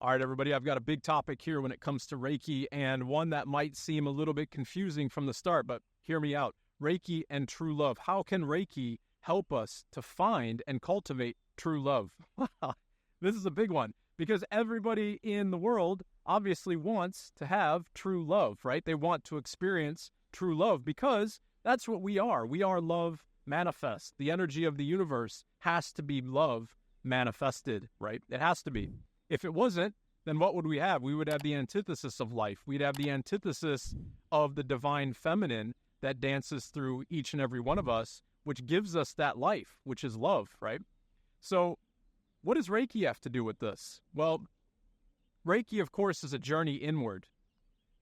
All right, everybody, I've got a big topic here when it comes to Reiki, and one that might seem a little bit confusing from the start, but hear me out. Reiki and true love. How can Reiki help us to find and cultivate true love? This is a big one because everybody in the world obviously wants to have true love, right? They want to experience true love because that's what we are. We are love manifest. The energy of the universe has to be love manifested, right? It has to be. If it wasn't, then what would we have? We would have the antithesis of life. We'd have the antithesis of the divine feminine that dances through each and every one of us, which gives us that life, which is love, right? So what does Reiki have to do with this? Well, Reiki, of course, is a journey inward.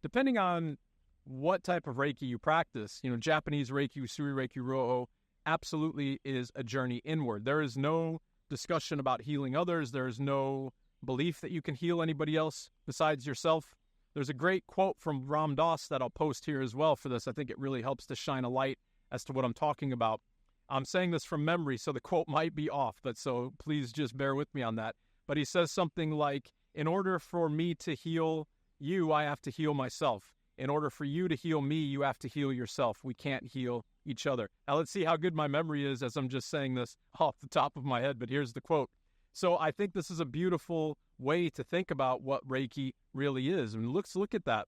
Depending on what type of Reiki you practice, Japanese Reiki, Usui Reiki, Ryo, absolutely is a journey inward. There is no discussion about healing others. There is no belief that you can heal anybody else besides yourself. There's a great quote from Ram Dass that I'll post here as well for this. I think it really helps to shine a light as to what I'm talking about. I'm saying this from memory, so the quote might be off, but so please just bear with me on that. But he says something like, in order for me to heal you, I have to heal myself. In order for you to heal me, you have to heal yourself. We can't heal each other. Now let's see how good my memory is as I'm just saying this off the top of my head, but here's the quote. So I think this is a beautiful way to think about what Reiki really is. And let's look at that.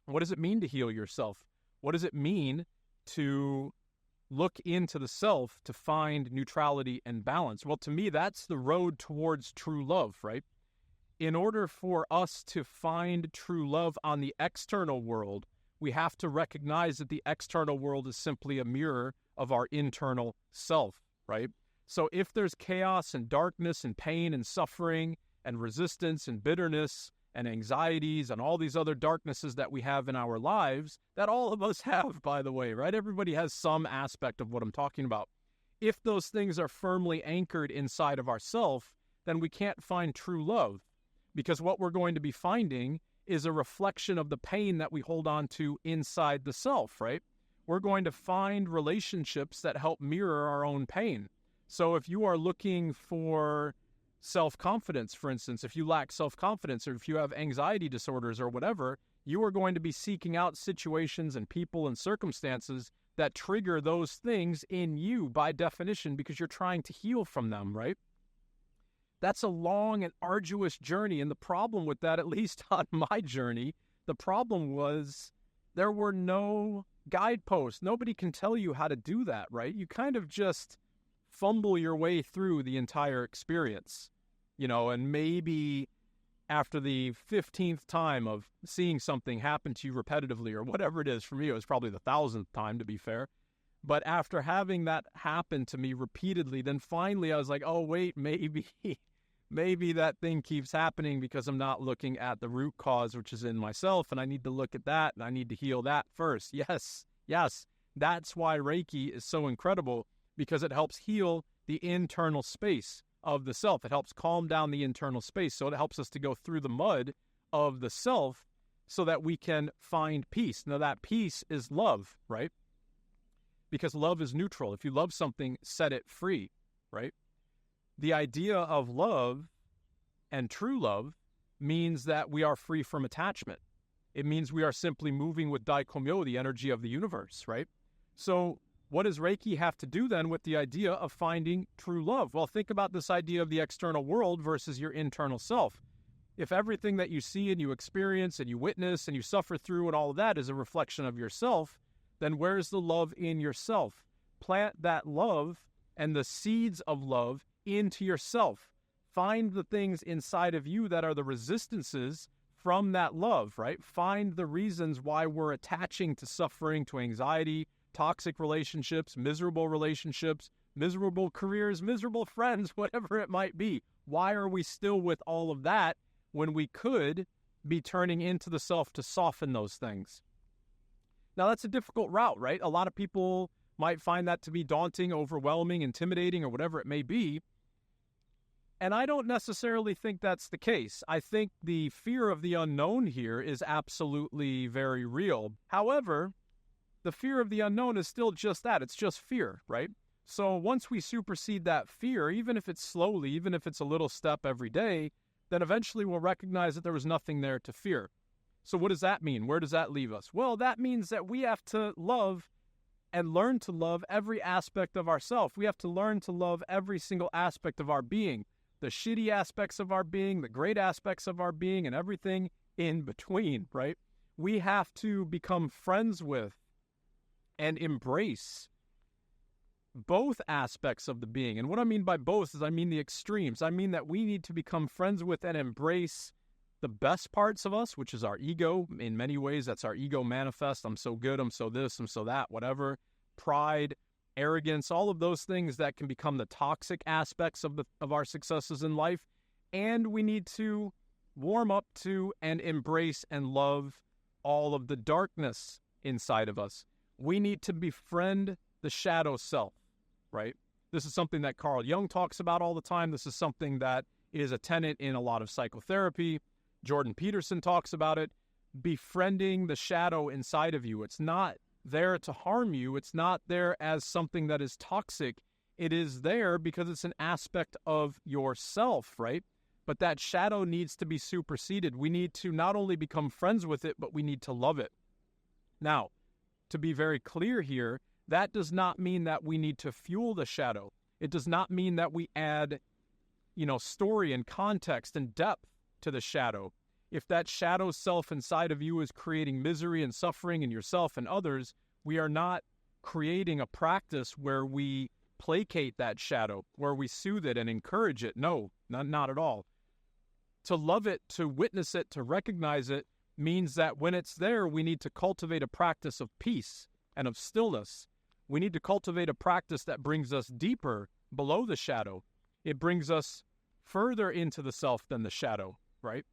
What does it mean to heal yourself? What does it mean to look into the self to find neutrality and balance? Well, to me, that's the road towards true love, right? In order for us to find true love on the external world, we have to recognize that the external world is simply a mirror of our internal self, right? So if there's chaos and darkness and pain and suffering and resistance and bitterness and anxieties and all these other darknesses that we have in our lives, that all of us have, by the way, right? Everybody has some aspect of what I'm talking about. If those things are firmly anchored inside of ourself, then we can't find true love, because what we're going to be finding is a reflection of the pain that we hold on to inside the self, right? We're going to find relationships that help mirror our own pain. So if you are looking for self-confidence, for instance, if you lack self-confidence or if you have anxiety disorders or whatever, you are going to be seeking out situations and people and circumstances that trigger those things in you by definition because you're trying to heal from them, right? That's a long and arduous journey. And the problem with that, at least on my journey, the problem was there were no guideposts. Nobody can tell you how to do that, right? You kind of just fumble your way through the entire experience, and maybe after the 15th time of seeing something happen to you repetitively or whatever it is, for me, it was probably the 1,000th time, to be fair. But after having that happen to me repeatedly, then finally I was like, oh, wait, maybe that thing keeps happening because I'm not looking at the root cause, which is in myself, and I need to look at that, and I need to heal that first. Yes, that's why Reiki is so incredible, because it helps heal the internal space of the self. It helps calm down the internal space, so it helps us to go through the mud of the self so that we can find peace. Now, that peace is love, right? Because love is neutral. If you love something, set it free, right? The idea of love and true love means that we are free from attachment. It means we are simply moving with Daikomyo, the energy of the universe, right? So what does Reiki have to do then with the idea of finding true love? Well, think about this idea of the external world versus your internal self. If everything that you see and you experience and you witness and you suffer through and all of that is a reflection of yourself, then where's the love in yourself? Plant that love and the seeds of love into yourself. Find the things inside of you that are the resistances from that love, right? Find the reasons why we're attaching to suffering, to anxiety, toxic relationships, miserable careers, miserable friends, whatever it might be. Why are we still with all of that when we could be turning into the self to soften those things? Now, that's a difficult route, right? A lot of people might find that to be daunting, overwhelming, intimidating, or whatever it may be. And I don't necessarily think that's the case. I think the fear of the unknown here is absolutely very real. However, the fear of the unknown is still just that. It's just fear, right? So once we supersede that fear, even if it's slowly, even if it's a little step every day, then eventually we'll recognize that there was nothing there to fear. So what does that mean? Where does that leave us? Well, that means that we have to love and learn to love every aspect of ourself. We have to learn to love every single aspect of our being, the shitty aspects of our being, the great aspects of our being, and everything in between, right? We have to become friends with and embrace both aspects of the being. And what I mean by both is I mean the extremes. I mean that we need to become friends with and embrace the best parts of us, which is our ego. In many ways, that's our ego manifest. I'm so good, I'm so this, I'm so that, whatever. Pride, arrogance, all of those things that can become the toxic aspects of our successes in life. And we need to warm up to and embrace and love all of the darkness inside of us. We need to befriend the shadow self, right? This is something that Carl Jung talks about all the time. This is something that is a tenet in a lot of psychotherapy. Jordan Peterson talks about it, befriending the shadow inside of you. It's not there to harm you. It's not there as something that is toxic. It is there because it's an aspect of yourself, right? But that shadow needs to be superseded. We need to not only become friends with it, but we need to love it. Now, to be very clear here, that does not mean that we need to fuel the shadow. It does not mean that we add, story and context and depth to the shadow. If that shadow self inside of you is creating misery and suffering in yourself and others, we are not creating a practice where we placate that shadow, where we soothe it and encourage it. No, not at all. To love it, to witness it, to recognize it means that when it's there, we need to cultivate a practice of peace and of stillness. We need to cultivate a practice that brings us deeper below the shadow. It brings us further into the self than the shadow, right?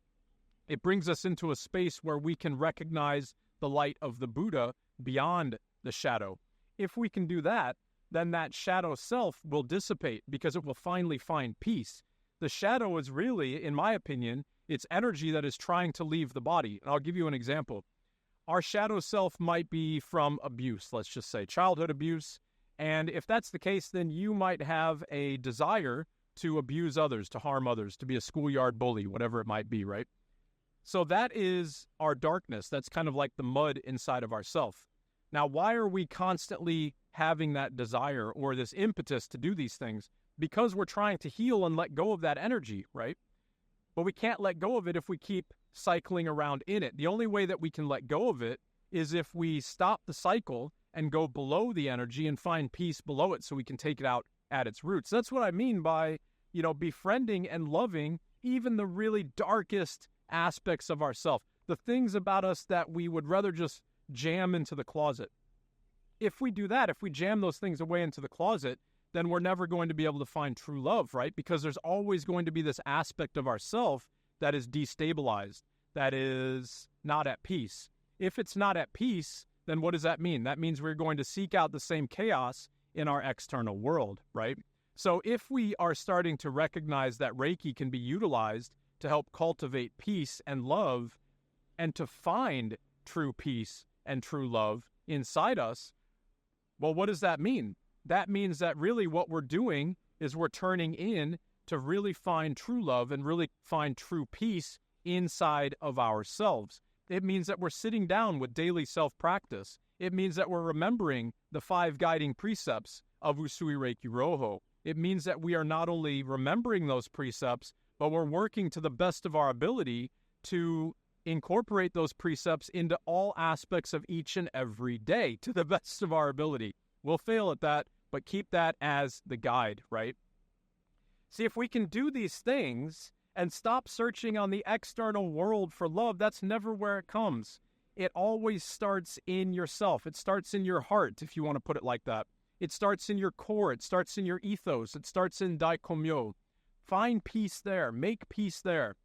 It brings us into a space where we can recognize the light of the Buddha beyond the shadow. If we can do that, then that shadow self will dissipate because it will finally find peace. The shadow is really, in my opinion, it's energy that is trying to leave the body. And I'll give you an example. Our shadow self might be from abuse, let's just say childhood abuse. And if that's the case, then you might have a desire to abuse others, to harm others, to be a schoolyard bully, whatever it might be, right? So that is our darkness. That's kind of like the mud inside of ourself. Now, why are we constantly having that desire or this impetus to do these things? Because we're trying to heal and let go of that energy, right? But we can't let go of it if we keep cycling around in it. The only way that we can let go of it is if we stop the cycle and go below the energy and find peace below it so we can take it out at its roots. That's what I mean by, befriending and loving even the really darkest aspects of ourselves, the things about us that we would rather just jam into the closet. If we do that, if we jam those things away into the closet, then we're never going to be able to find true love, right? Because there's always going to be this aspect of ourself that is destabilized, that is not at peace. If it's not at peace, then what does that mean? That means we're going to seek out the same chaos in our external world, right? So if we are starting to recognize that Reiki can be utilized to help cultivate peace and love and to find true peace and true love inside us, well, what does that mean? That means that really what we're doing is we're turning in to really find true love and really find true peace inside of ourselves. It means that we're sitting down with daily self-practice. It means that we're remembering the 5 guiding precepts of Usui Reiki Roho. It means that we are not only remembering those precepts, but we're working to the best of our ability to incorporate those precepts into all aspects of each and every day to the best of our ability. We'll fail at that, but keep that as the guide, right? See, if we can do these things and stop searching on the external world for love, that's never where it comes. It always starts in yourself. It starts in your heart, if you want to put it like that. It starts in your core. It starts in your ethos. It starts in Daikomyo. Find peace there. Make peace there.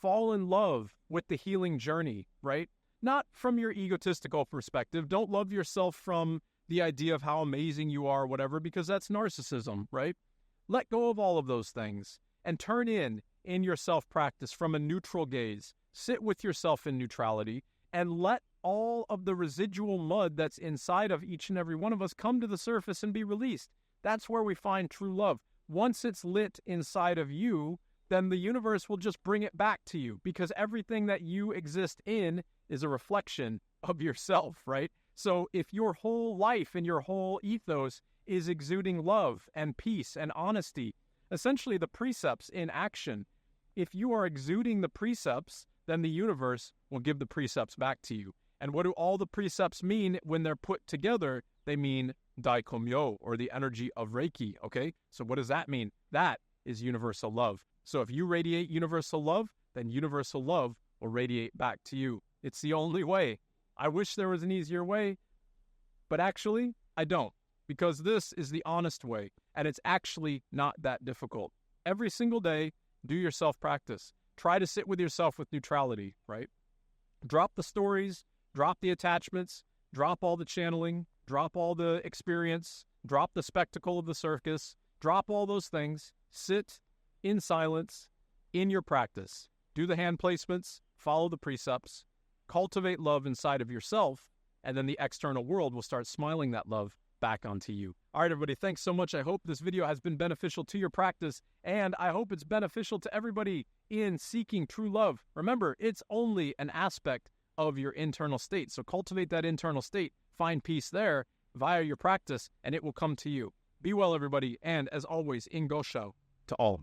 Fall in love with the healing journey, right? Not from your egotistical perspective. Don't love yourself from the idea of how amazing you are, whatever, because that's narcissism, right? Let go of all of those things and turn in your self-practice from a neutral gaze. Sit with yourself in neutrality and let all of the residual mud that's inside of each and every one of us come to the surface and be released. That's where we find true love. Once it's lit inside of you, then the universe will just bring it back to you, because everything that you exist in is a reflection of yourself, right? So if your whole life and your whole ethos is exuding love and peace and honesty, essentially the precepts in action, if you are exuding the precepts, then the universe will give the precepts back to you. And what do all the precepts mean when they're put together? They mean Daikomyo, or the energy of Reiki, okay? So what does that mean? That is universal love. So if you radiate universal love, then universal love will radiate back to you. It's the only way. I wish there was an easier way, but actually, I don't, because this is the honest way, and it's actually not that difficult. Every single day, do your self-practice. Try to sit with yourself with neutrality, right? Drop the stories, drop the attachments, drop all the channeling, drop all the experience, drop the spectacle of the circus, drop all those things. Sit in silence in your practice. Do the hand placements, follow the precepts, cultivate love inside of yourself, and then the external world will start smiling that love back onto you. All right, everybody, thanks so much. I hope this video has been beneficial to your practice, and I hope it's beneficial to everybody in seeking true love. Remember, it's only an aspect of your internal state, so cultivate that internal state, find peace there via your practice, and it will come to you. Be well, everybody, and as always, in Gosho to all.